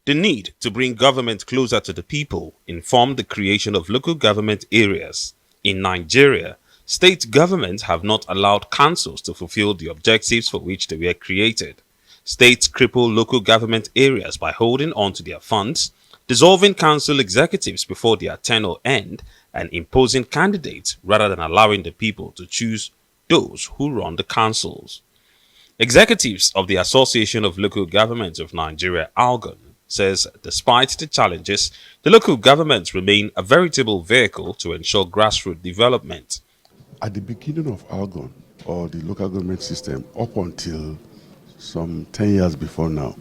The need to bring government closer to the people informed the creation of local government areas. In Nigeria, state governments have not allowed councils to fulfill the objectives for which they were created. States cripple local government areas by holding on to their funds, dissolving council executives before their tenure end, and imposing candidates rather than allowing the people to choose those who run the councils. Executives of the Association of Local Governments of Nigeria, Algon, says despite the challenges, the local governments remain a veritable vehicle to ensure grassroots development. At the beginning of Algon, or the local government system, up until some 10 years before now,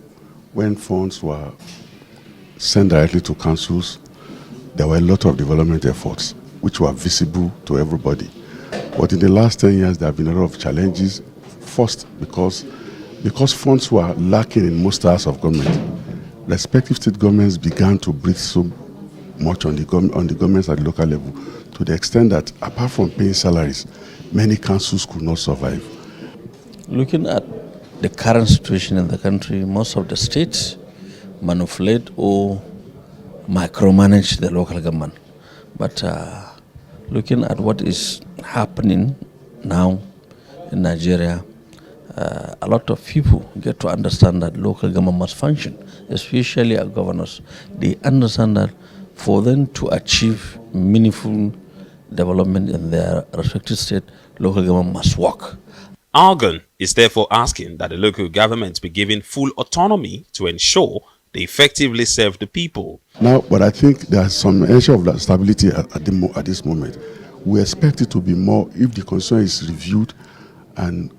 when funds were sent directly to councils, there were a lot of development efforts which were visible to everybody. But in the last 10 years, there have been a lot of challenges. First, because funds were lacking in most areas of government, respective state governments began to breathe so much on the governments at the local level, to the extent that apart from paying salaries, many councils could not survive. Looking at the current situation in the country, most of the states manipulate or micromanage the local government. But looking at what is happening now in Nigeria, a lot of people get to understand that local government must function, especially our governors. They understand that for them to achieve meaningful development in their respective state, local government must work. Algon is therefore asking that the local governments be given full autonomy to ensure they effectively serve the people. Now, but I think there's some issue of stability at this moment. We expect it to be more if the constitution is reviewed and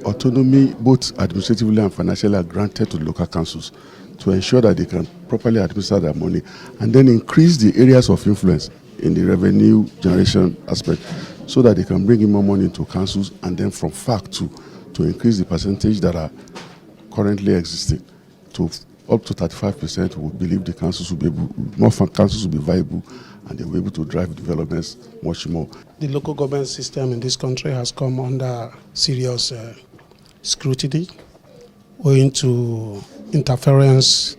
autonomy, both administratively and financially, are granted to the local councils to ensure that they can properly administer their money and then increase the areas of influence in the revenue generation aspect so that they can bring in more money into councils, and then from fact to increase the percentage that are currently existing to up to 35%. We believe the councils will be able, more councils will be viable, and they will be able to drive developments much more. The local government system in this country has come under serious scrutiny owing to interference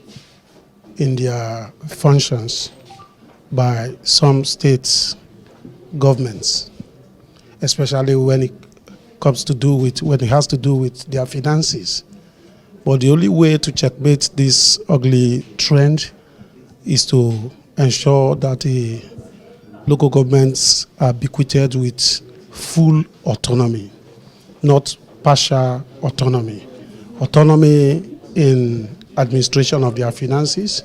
in their functions by some states governments, especially when it has to do with their finances. But the only way to checkmate this ugly trend is to ensure that the local governments are bequeathed with full autonomy, not partial autonomy. Autonomy in administration of their finances,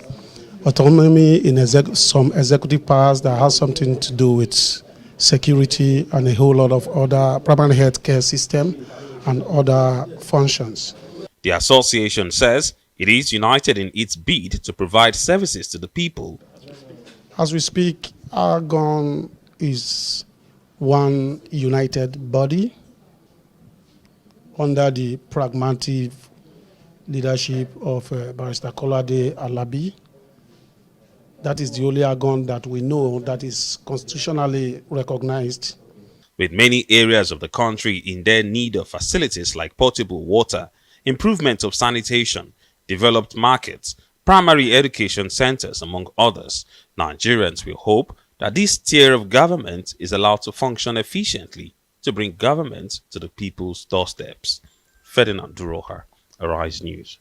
autonomy in some executive powers that has something to do with security and a whole lot of other primary health care system and other functions. The association says it is united in its bid to provide services to the people. As we speak, Algon is one united body under the pragmatic leadership of Barrister Kolade Alabi. That is the only Algon that we know that is constitutionally recognized. With many areas of the country in their need of facilities like potable water, improvement of sanitation, developed markets, primary education centers, among others, Nigerians will hope that this tier of government is allowed to function efficiently to bring government to the people's doorsteps. Ferdinand Duruoha, Arise News.